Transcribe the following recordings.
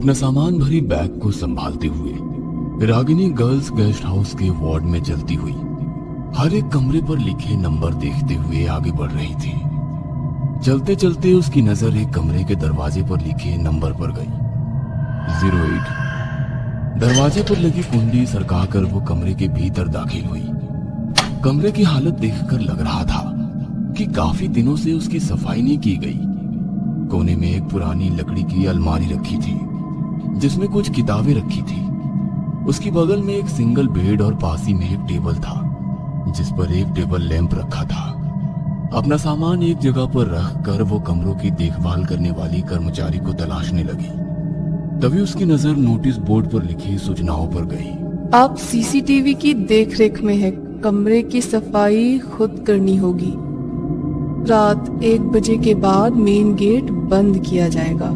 अपना सामान भरी बैग को संभालते हुए रागिनी गर्ल्स गेस्ट हाउस के वार्ड में चलती हुई हर एक कमरे पर लिखे नंबर देखते हुए आगे बढ़ रही थी। चलते चलते उसकी नजर एक कमरे के दरवाजे पर लिखे नंबर पर गई, 08। दरवाजे पर लगी कुंडी सरकाकर वो कमरे के भीतर दाखिल हुई। कमरे की हालत देखकर लग रहा था कि काफी दिनों से उसकी सफाई नहीं की गई। कोने में एक पुरानी लकड़ी की अलमारी रखी थी जिसमें कुछ किताबें रखी थी। उसकी बगल में एक सिंगल बेड और पास ही में एक टेबल था जिस पर एक टेबल लैंप रखा था। अपना सामान एक जगह पर रख कर वो कमरों की देखभाल करने वाली कर्मचारी को तलाशने लगी। तभी उसकी नजर नोटिस बोर्ड पर लिखी सूचनाओं पर गई। आप सीसीटीवी की देखरेख में है, कमरे की सफाई खुद करनी होगी। रात 1 बजे के बाद मेन गेट बंद किया जाएगा।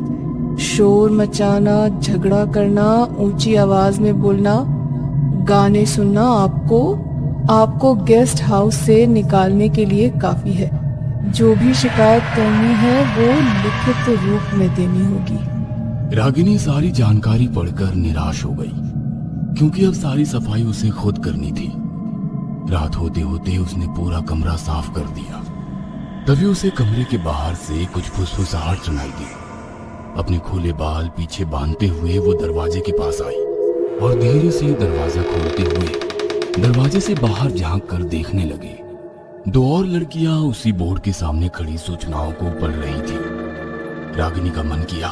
शोर मचाना, झगड़ा करना, ऊंची आवाज में बोलना, गाने सुनना आपको गेस्ट हाउस से निकालने के लिए काफी है। जो भी शिकायत करनी है वो लिखित रूप में देनी होगी। रागिनी सारी जानकारी पढ़कर निराश हो गई क्योंकि अब सारी सफाई उसे खुद करनी थी। रात होते होते उसने पूरा कमरा साफ कर दिया। तभी उसे कमरे के बाहर से कुछ फुसफुसाहट सुनाई दी। अपने खुले बाल पीछे बांधते हुए वो दरवाजे के पास आई और धीरे से दरवाजा खोलते हुए दरवाजे से बाहर झांक कर देखने लगे। 2 और लड़कियां उसी बोर्ड के सामने खड़ी सूचनाओं को पढ़ रही थी। रागिनी का मन किया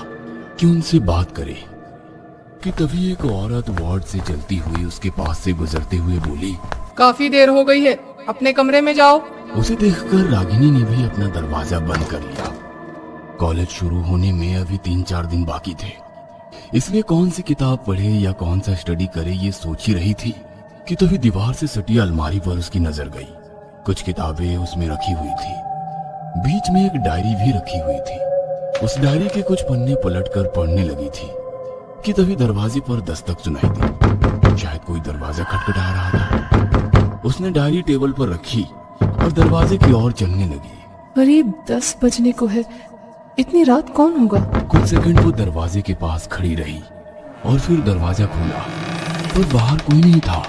कि उनसे बात करे कि तभी एक औरत वार्ड से चलती हुई उसके पास से गुजरते हुए बोली, काफी देर हो गई है, अपने कमरे में जाओ। उसे देखकर रागिनी ने भी अपना दरवाजा बंद कर लिया। कॉलेज शुरू होने में अभी 3-4 दिन बाकी थे, इसलिए कौन सी किताब पढ़े या कौन सा स्टडी करे ये सोच ही रही थी कि तभी दीवार से सटी अलमारी पर उसकी नजर गई। कुछ किताबें उसमें रखी हुई थी। बीच में एक डायरी भी रखी हुई थी। उस डायरी के कुछ पन्ने पलटकर पढ़ने लगी थी कि तभी दरवाजे पर दस्तक सुनाई दी। शायद कोई दरवाजा खटखटा रहा था। उसने डायरी टेबल पर रखी और दरवाजे की ओर चलने लगी। करीब 10 बजने को है, इतनी रात कौन होगा? कुछ सेकंड वो दरवाजे के पास खड़ी रही और फिर दरवाजा खोला पर बाहर कोई नहीं था।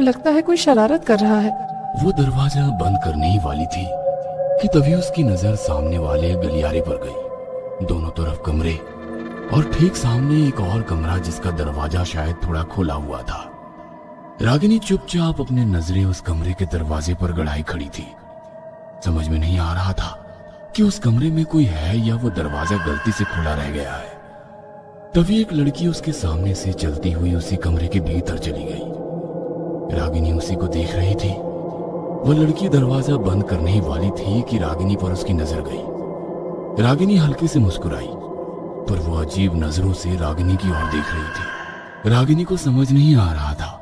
लगता है कोई शरारत कर रहा है। वो दरवाजा बंद करने ही वाली थी कि तभी उसकी नजर सामने वाले गलियारे पर गई। दोनों तरफ कमरे और ठीक सामने एक और कमरा जिसका दरवाजा शायद थोड़ा खोला हुआ था। रागिनी चुपचाप अपने नजरें उस कमरे के दरवाजे पर गड़ाई खड़ी थी। समझ में नहीं आ रहा था कि उस कमरे में कोई है या वो दरवाजा गलती से खुला रह गया है। तभी एक लड़की उसके सामने से चलती हुई उसी कमरे के भीतर चली गई। रागिनी उसी को देख रही थी। वह लड़की दरवाजा बंद करने ही वाली थी कि रागिनी पर उसकी नजर गई। रागिनी हल्के से मुस्कुराई पर वो अजीब नजरों से रागिनी की ओर देख रही थी। रागिनी को समझ नहीं आ रहा था।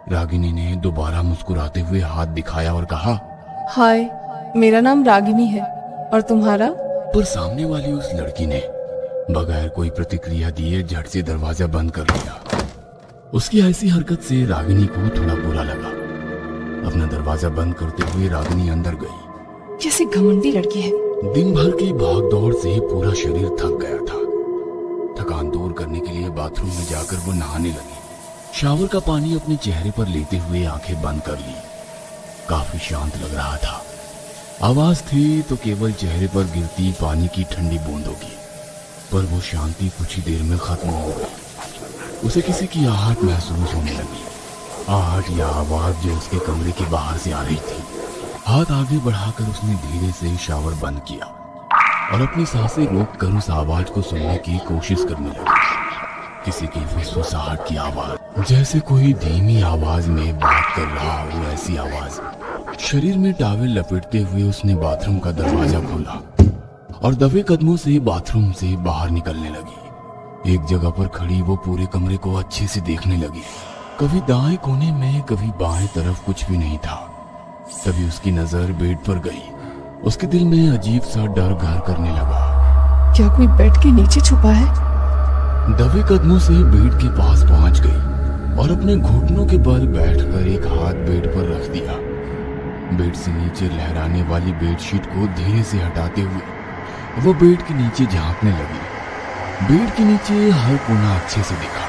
रागिनी ने दोबारा मुस्कुराते हुए हाथ दिखाया और कहा, हाय, मेरा नाम रागिनी है और तुम्हारा? पर सामने वाली उस लड़की ने बगैर कोई प्रतिक्रिया दिए झट से दरवाजा बंद कर लिया। उसकी ऐसी हरकत से रागिनी को थोड़ा बुरा लगा। अपना दरवाजा बंद करते हुए रागिनी अंदर गई। कैसी घमंडी लड़की है। दिन भर की भागदौड़ से पूरा शरीर थक गया था। थकान दूर करने के लिए बाथरूम में जाकर वो नहाने लगी। शावर का पानी अपने चेहरे पर लेते हुए आंखें बंद कर ली। काफी शांत लग रहा था। आवाज थी तो केवल चेहरे पर गिरती पानी की ठंडी बूंदों की, पर वो शांति कुछ ही देर में खत्म हो गई। उसे किसी की आहट महसूस होने लगी। आहट या आवाज जो उसके कमरे के बाहर से आ रही थी। हाथ आगे बढ़ाकर उसने धीरे से शावर बंद किया और अपनी सांसें रोककर उस आवाज को सुनने की कोशिश करने लगी। किसी की फुसफुसाहट की आवाज, जैसे कोई धीमी आवाज में बात कर रहा हो, ऐसी आवाज। शरीर में टॉवेल लपेटते हुए उसने बाथरूम का दरवाजा खोला और दबे कदमों से बाथरूम से बाहर निकलने लगी। एक जगह पर खड़ी वो पूरे कमरे को अच्छे से देखने लगी। कभी दाएं कोने में कभी बाएं तरफ कुछ भी नहीं था। तभी उसकी नजर बेड पर गई। उसके दिल में अजीब सा डर घर करने लगा। क्या कोई बेड के नीचे छुपा है? दबे कदमों से बेड के पास पहुंच गई और अपने घुटनों के बल बैठकर एक हाथ बेड पर रख दिया। बेड से नीचे लहराने वाली बेडशीट को धीरे से हटाते हुए वो बेड के नीचे झांकने लगी। बेड के नीचे हर कोना अच्छे से दिखा।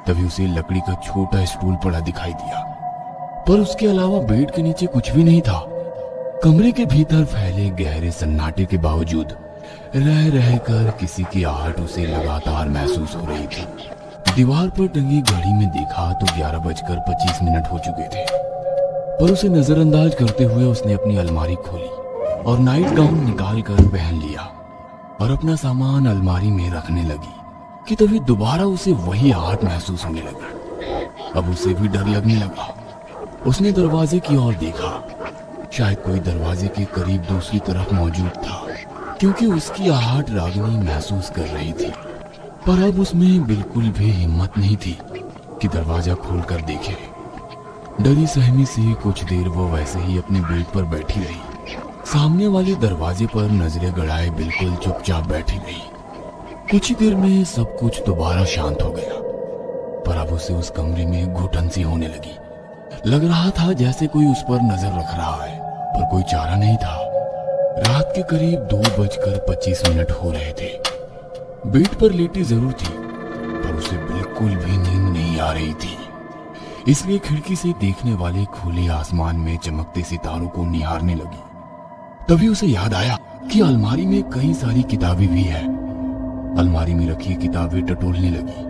तभी उसे लकड़ी का छोटा स्टूल पड़ा दिखाई दिया, पर उसके अलावा बेड के नीचे कुछ भी नहीं था। कमरे के भीतर फैले गहरे सन्नाटे के बावजूद रह रहकर किसी की आहट उसे लगातार महसूस हो रही थी। दीवार पर टंगी घड़ी में देखा तो 11:25 हो चुके थे, पर उसे नजरअंदाज करते हुए उसने अपनी अलमारी खोली और नाइट गाउन निकाल कर पहन लिया और अपना सामान अलमारी में रखने लगी कि तभी दोबारा उसे वही आहट महसूस होने लगी। अब उसे भी डर लगने लगा। उसने दरवाजे की ओर देखा। शायद कोई दरवाजे के करीब दूसरी तरफ मौजूद था, क्योंकि उसकी आहट रागिनी महसूस कर रही थी। पर अब उसमें बिल्कुल भी हिम्मत नहीं थी कि दरवाजा खोलकर देखे। डरी सहमी से कुछ देर वो वैसे ही अपने बेड पर बैठी रही। सामने वाले दरवाजे पर नजरें गड़ाए बिल्कुल चुपचाप बैठी रही। कुछ ही देर में सब कुछ दोबारा शांत हो गया, पर अब उसे उस कमरे में घुटन सी होने लगी। लग रहा था जैसे कोई उस पर नजर रख रहा है, पर कोई चारा नहीं था। रात के करीब 2:25 हो रहे थे। बेड पर लेटी जरूर थी, पर उसे बिल्कुल भी नींद नहीं आ रही थी। इसलिए खिड़की से देखने वाले खुले आसमान में चमकते सितारों को निहारने लगी। तभी उसे याद आया कि अलमारी में कई सारी किताबें भी है। अलमारी में रखी किताबें टटोलने लगी।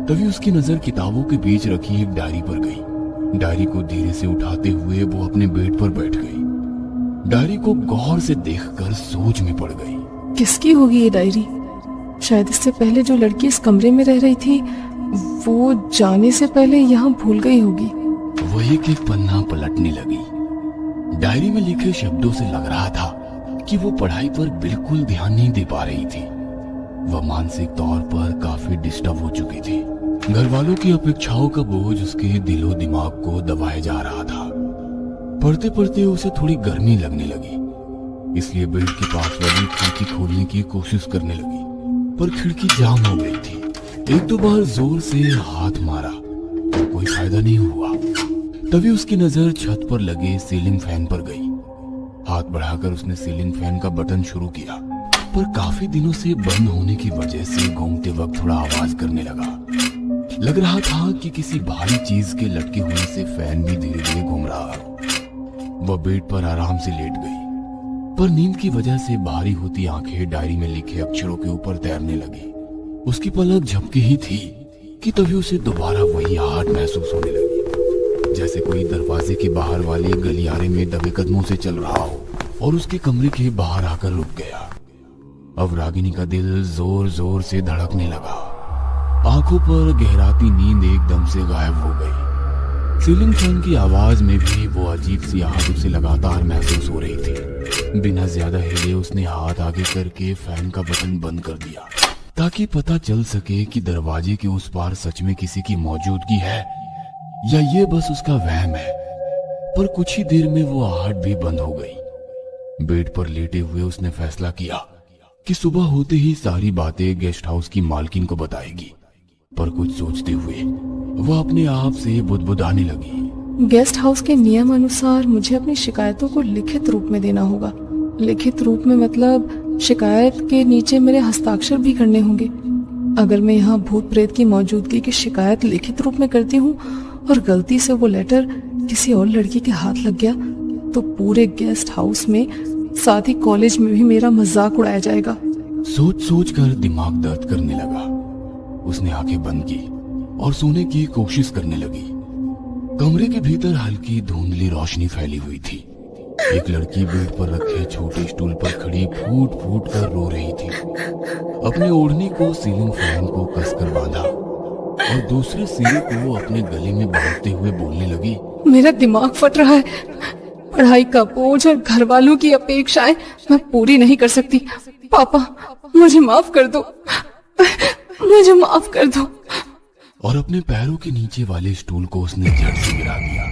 तभी उसकी नजर किताबों के बीच रखी एक डायरी पर गई। डायरी को धीरे से उठाते हुए वो अपने बेड पर बैठ गई। डायरी को गौर से देखकर सोच में पड़ गई। किसकी होगी ये डायरी? शायद इससे पहले जो लड़की इस कमरे में रह रही थी, वो जाने से पहले यहाँ भूल गई होगी। वो एक एक पन्ना पलटने लगी। डायरी में लिखे शब्दों से लग रहा था कि वो पढ़ाई पर बिल्कुल ध्यान नहीं दे पा रही थी। वह मानसिक तौर पर काफी डिस्टर्ब हो चुकी थी। घर वालों की अपेक्षाओं का बोझ उसके दिलो दिमाग को दबाया जा रहा था। पढ़ते पढ़ते उसे थोड़ी गर्मी लगने लगी, इसलिए बेड के पास वाली खिड़की खोलने की कोशिश करने लगी, पर खिड़की जाम हो गई थी। एक दो बार जोर से हाथ मारा, पर कोई फायदा नहीं हुआ। तभी उसकी नजर छत पर लगे सीलिंग फैन पर गई। हाथ बढ़ाकर उसने सीलिंग फैन का बटन शुरू किया, पर काफी दिनों से बंद होने की वजह से घूमते वक्त थोड़ा आवाज करने लगा। लग रहा था कि किसी भारी चीज के लटके होने से फैन भी धीरे धीरे घूम रहा। वह बेड पर आराम से लेट गई, पर नींद की वजह से भारी होती आंखें डायरी में लिखे अक्षरों के ऊपर तैरने लगी। उसकी पलक झपकी ही थी कि तभी उसे दोबारा वही आहट महसूस होने लगी, जैसे कोई दरवाजे के बाहर वाले गलियारे में दबे कदमों से चल रहा हो और उसके कमरे के बाहर आकर रुक गया। अब रागिनी का दिल जोर जोर से धड़कने लगा। आंखों पर गहराती नींद एकदम से गायब हो गई। सीलिंग फैन की आवाज में भी वो अजीब सी आहट उसे लगातार महसूस हो रही थी। बिना ज्यादा हिले उसने हाथ आगे करके फैन का बटन बंद कर दिया, ताकि पता चल सके कि दरवाजे के उस पार सच में किसी की मौजूदगी है या ये बस उसका वहम है। पर कुछ ही देर में वो आहट भी बंद हो गई। बेड पर लेटे हुए उसने फैसला किया कि सुबह होते ही सारी बातें गेस्ट हाउस की मालकिन को बताएगी। पर कुछ सोचते हुए वह अपने आप से बुदबुदाने लगी। गेस्ट हाउस के नियम अनुसार मुझे अपनी शिकायतों को लिखित रूप में देना होगा। लिखित रूप में मतलब शिकायत के नीचे मेरे हस्ताक्षर भी करने होंगे। अगर मैं यहाँ भूत प्रेत की मौजूदगी की शिकायत लिखित रूप में करती हूँ और गलती से वो लेटर किसी और लड़की के हाथ लग गया, तो पूरे गेस्ट हाउस में, साथ ही कॉलेज में भी मेरा मजाक उड़ाया जाएगा। सोच सोच कर दिमाग दर्द करने लगा। उसने आंखें बंद की और सोने की कोशिश करने लगी। कमरे के भीतर हल्की धुंधली रोशनी फैली हुई थी। एक लड़की बेड पर रखे छोटे स्टूल पर खड़ी फूट फूट कर रो रही थी। अपने ओढ़नी को सीलिंग फैन को कसकर बांधा और दूसरे सिरे को अपने गले में बांधते हुए बोलने लगी। मेरा दिमाग फट रहा है। पढ़ाई का बोझ और घर वालों की अपेक्षाएं मैं पूरी नहीं कर सकती। पापा, मुझे माफ कर दो, मुझे माफ कर दो। और अपने पैरों के नीचे वाले स्टूल को उसने झट से गिरा दिया।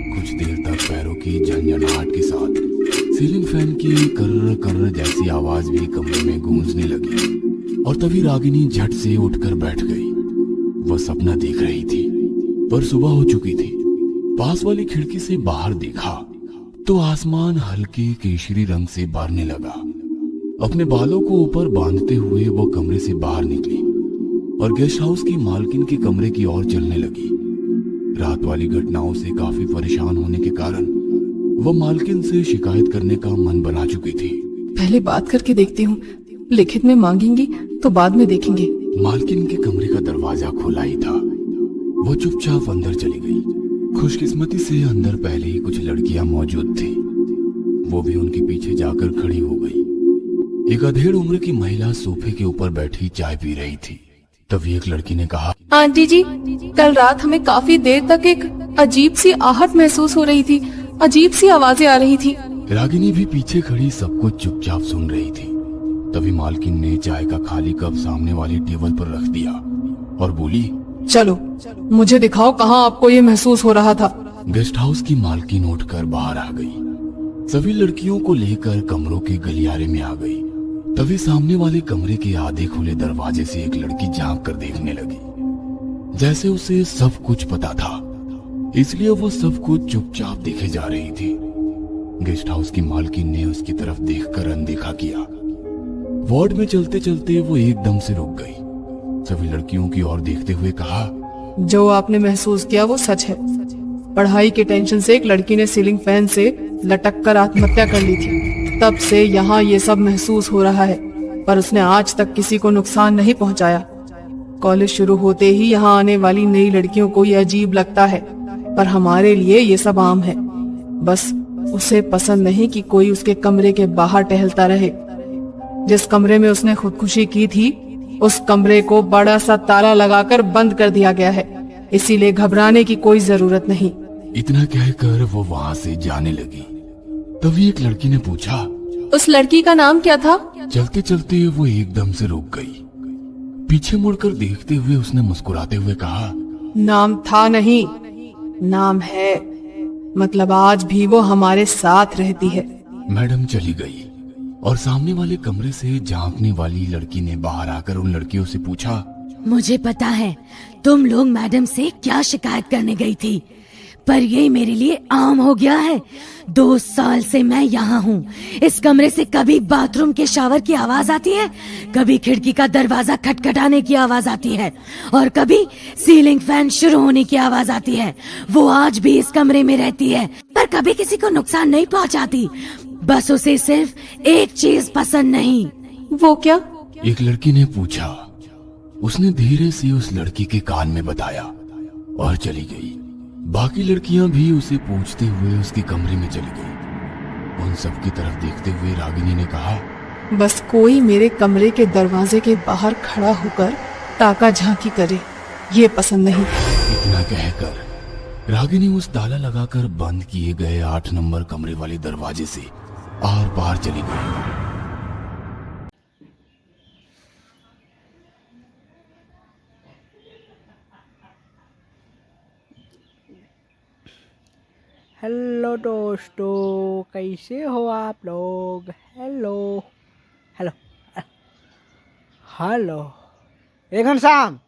कुछ देर तक पैरों की झंझनाहट के साथ सीलिंग फैन की कर्र कर्र जैसी आवाज भी कमरे में गूंजने लगी। और तभी रागिनी झट से उठकर बैठ गई। वह सपना देख रही थी, पर सुबह हो चुकी थी। पास वाली खिड़की से बाहर देखा तो आसमान हल्के केशरी रंग से भरने लगा। अपने बालों को ऊपर बांधते हुए वो कमरे से बाहर निकली और गेस्ट हाउस की मालकिन के कमरे की ओर चलने लगी। रात वाली घटनाओं से काफी परेशान होने के कारण वो मालकिन से शिकायत करने का मन बना चुकी थी। पहले बात करके देखती हूँ, लिखित में मांगेंगी तो बाद में देखेंगे। मालकिन के कमरे का दरवाजा खुला ही था। वो चुपचाप अंदर चली गई। खुशकिस्मती से अंदर पहले ही कुछ लड़कियां मौजूद थी। वो भी उनके पीछे जाकर खड़ी हो गई। एक अधेड़ उम्र की महिला सोफे के ऊपर बैठी चाय पी रही थी। तभी एक लड़की ने कहा, आंटी जी, कल रात हमें काफी देर तक एक अजीब सी आहट महसूस हो रही थी, अजीब सी आवाजें आ रही थी। रागिनी भी पीछे खड़ी सब कुछ चुपचाप सुन रही थी। तभी मालकिन ने चाय का खाली कप सामने वाली टेबल पर रख दिया और बोली, चलो मुझे दिखाओ कहाँ आपको ये महसूस हो रहा था। गेस्ट हाउस की मालकिन उठकर बाहर आ गई। सभी लड़कियों को लेकर कमरों के गलियारे में आ गई। तभी सामने वाले कमरे के आधे खुले दरवाजे से एक लड़की झांक कर देखने लगी। जैसे उसे सब कुछ पता था, इसलिए वो सब कुछ चुपचाप देखे जा रही थी। गेस्ट हाउस की मालकिन ने उसकी तरफ देखकर अनदेखा किया। वार्ड में चलते चलते वो एकदम से रुक गई। सभी लड़कियों की ओर देखते हुए कहा, जो आपने महसूस किया वो सच है। पढ़ाई के टेंशन से एक लड़की ने सीलिंग फैन से लटक कर आत्महत्या कर ली थी। तब से यहाँ ये सब महसूस हो रहा है, पर उसने आज तक किसी को नुकसान नहीं पहुँचाया। कॉलेज शुरू होते ही यहाँ आने वाली नई लड़कियों को ये अजीब लगता है, पर हमारे लिए ये सब आम है। बस उसे पसंद नहीं कि कोई उसके कमरे के बाहर टहलता रहे। जिस कमरे में उसने खुदकुशी की थी, उस कमरे को बड़ा सा ताला लगाकर बंद कर दिया गया है, इसीलिए घबराने की कोई जरूरत नहीं। इतना कहकर वो वहाँ से जाने लगी। तभी एक लड़की ने पूछा, उस लड़की का नाम क्या था? चलते चलते वो एकदम से रुक गई। पीछे मुड़कर देखते हुए उसने मुस्कुराते हुए कहा, नाम था नहीं, नाम है। मतलब आज भी वो हमारे साथ रहती है। मैडम चली गई और सामने वाले कमरे से झांकने वाली लड़की ने बाहर आकर उन लड़कियों से पूछा, मुझे पता है तुम लोग मैडम से क्या शिकायत करने गई थी, पर ये मेरे लिए आम हो गया है। 2 साल से मैं यहाँ हूँ। इस कमरे से कभी बाथरूम के शावर की आवाज आती है, कभी खिड़की का दरवाजा खटखटाने की आवाज आती है और कभी सीलिंग फैन शुरू होने की आवाज आती है। वो आज भी इस कमरे में रहती है, पर कभी किसी को नुकसान नहीं पहुँचाती। बस उसे सिर्फ एक चीज पसंद नहीं। वो क्या? एक लड़की ने पूछा। उसने धीरे से उस लड़की के कान में बताया और चली गई। बाकी लड़कियां भी उसे पूछते हुए उसके कमरे में चली गई। उन सब की तरफ देखते हुए रागिनी ने कहा, बस कोई मेरे कमरे के दरवाजे के बाहर खड़ा होकर ताका झांकी करे, ये पसंद नहीं। इतना कहकर रागिनी उस ताला लगाकर बंद किए गए 8 नंबर कमरे वाले दरवाजे से आर पार चली गई। हेलो दोस्तों, कैसे हो आप लोग? Hello hello hello. एक घनश्याम,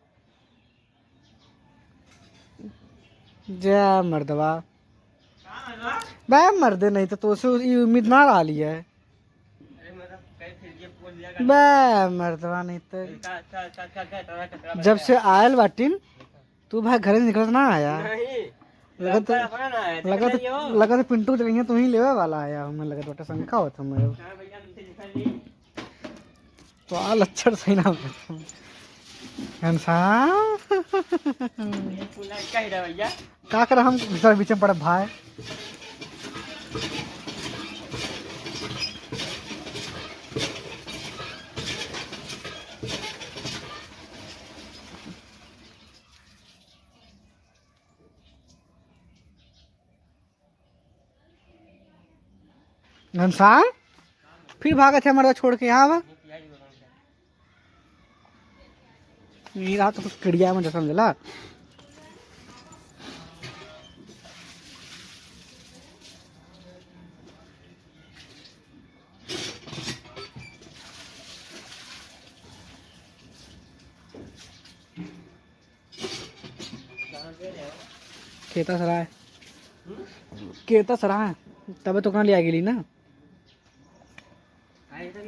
जय मर्दवा। बे मर्दे नहीं तो से उम्मीद ना रहा ली है। बे मर्दवा नहीं तो जब से आयल बाटिन तू भाई घर से निकल ना आया। लगा तो पिंटू चलेंगे, तू ही लेवे वाला आया। हमें लगा तो शंका होता मैं तो आ लच्छर सही ना का कर हम बीच में पड़े भाई। घनश्याम फिर भागे थे हमारा छोड़ के यहाँ रहा तो किड़िया में समझला। केता सराय तब तो कहाँ ले आ गेली ना। कैसे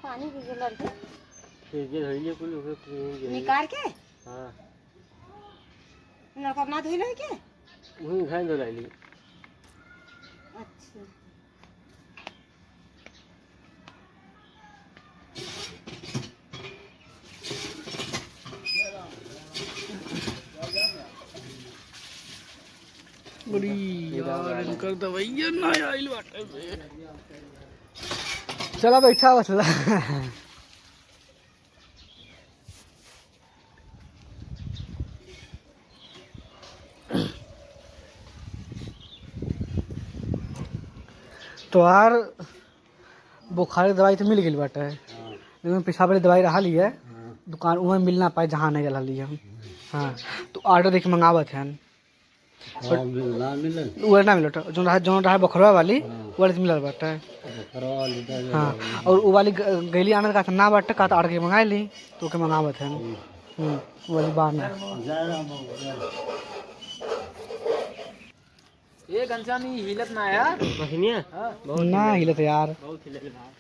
पानी गिर लड़के कुल निकाल के हाँ लड़का ना धोई के वही खाए दो लाइली अच्छा बड़ी यार इनकर दवाइयां ना आइल बाटे। चला बैठा बसला तोहार बुखार की दवाई तो मिल गई बाटे, लेकिन पेशाब वाली दवाई रहा ली है दुकान वहाँ मिल ना पाए जहाँ नहीं रही हम। हाँ तो ऑर्डर देके मंगावत हैं वो ना मिलता जो रहा बखरवा वाली वो वाली मिलल बाटे। हाँ और वो वाली गैली आने का ना बाटे का तो ऑर्डर के मंगा ली तो के मंगावत हैं वो वाली बात ना। ये घनश्याम हिलत ना यार महीनिया ना हिलत यार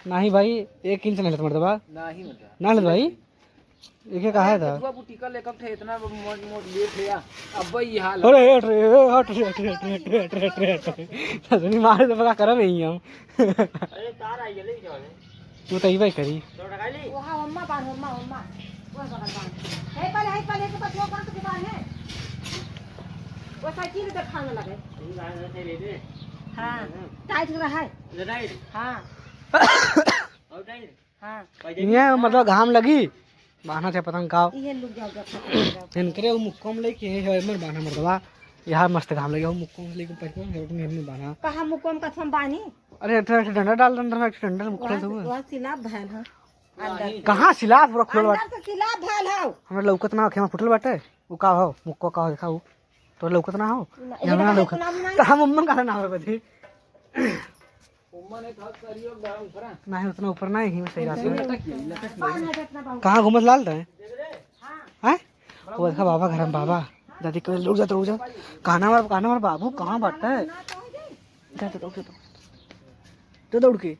ना ही भाई 1 इंच नहीं हिलत मर्दबा ना ही मतलब ना हिलत भाई एक कहा है था तू टीका लेकर थे इतना मोट मोट ले थे अब ये हाल अरे हट रे हट रे हट रे हट रे हट रे हट रे हट रे नहीं मारे तो पका करब ही हम। अरे तार आई गेले जाने तू तो ही करी तो ढकाली वहाँ अम्मा बांध अम्मा अम्मा वो बगल बांध है पहले के पास वो कौन सी दुकान है वो साइकिल दिखाने लगे ठीक है से ले दे हाँ टाइट रहा है राइट हाँ और टाइट हाँ ये मतलब घाम लगी बाना थे पतंग का ये लुक जाओ इनकरे वो मुक्कम लेके है मर बाना मर्दबा यहाँ मस्त घाम लगे वो मुक्कम लेके पटको में बाना कहाँ मुकोम का थम बानी अरे डंडा डाल अंदर में डंडा मुक्कल तो वहाँ सिलाब भैल है अंदर कहाँ सिला पूरा खुलल बाटे अंदर से सिलाब भैल है हमरा लौकत ना खेमा फुटल बाटे वो का हो मुक्को का हो दिखाओ तो लौकत ना हो हमरा लौकत तो हम अम्मन का ना हो बधी उम्मा ने खास करियो ऊपर नहीं उतना ऊपर नहीं ही सही रास्ता पानी इतना बहुत कहाँ घूमत लाल रहे हैं वो देखा बाबा घर में बाबा दादी को रुक जा कहना मार बाबू कहाँ बात है जा तो दौड़ के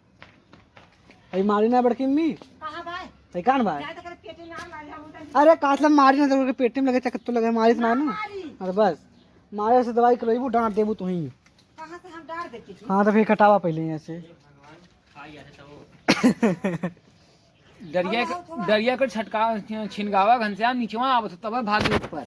अभी मारी ना बड़की मम्मी कहाँ भाई सही कान भाई जाए तो कर पेटे ना मार जा अरे काटला मारी ना दौड़ के पेट में लगे चक्कर तो लगे मारी ना ना अरे बस मारे से दवाई करबू डांट देबू तू ही कहाँ से हम डाल देते थे हाँ तो फिर कटावा पहले यहाँ से दरिया कर छटका छिनगावा घनश्याम नीचवा आवत तब भाग ऊपर